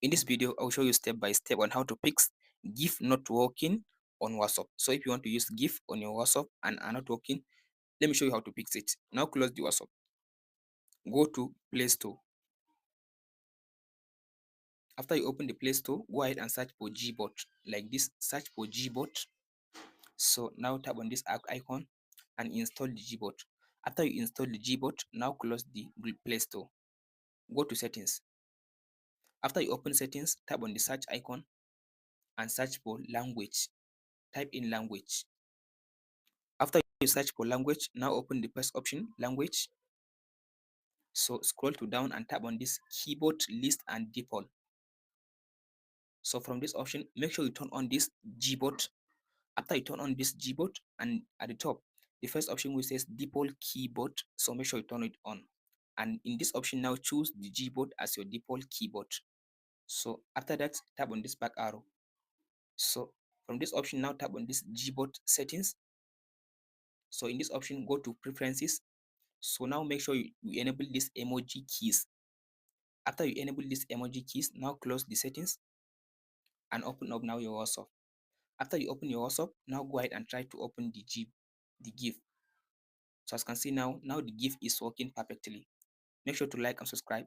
In this video, I'll show you step by step on how to fix GIF not working on WhatsApp. So if you want to use GIF on your WhatsApp and are not working, let me show you how to fix it. Now close the WhatsApp. Go to Play Store. After you open the Play Store, go ahead and search for Gbot. Like this, search for Gbot. So now tap on this icon and install the Gbot. After you install the Gbot, now close the Play Store. Go to Settings. After you open Settings, tap on the search icon and search for language. Type in language. After you search for language, now open the first option, language. So scroll to down and tap on this keyboard list and default. So from this option, make sure you turn on this Gbot. After you turn on this Gbot, and at the top, the first option which says default keyboard. So make sure you turn it on. And in this option now, choose the Gbot as your default keyboard. So after that, tap on this back arrow. So from this option now, tap on this Gbot settings. So in this option, go to preferences. So now make sure you enable this emoji keys. After you enable these emoji keys, now close the settings and open up now your WhatsApp. After you open your WhatsApp, now go ahead and try to open the GIF. So as you can see now the GIF is working perfectly. Make sure to like and subscribe.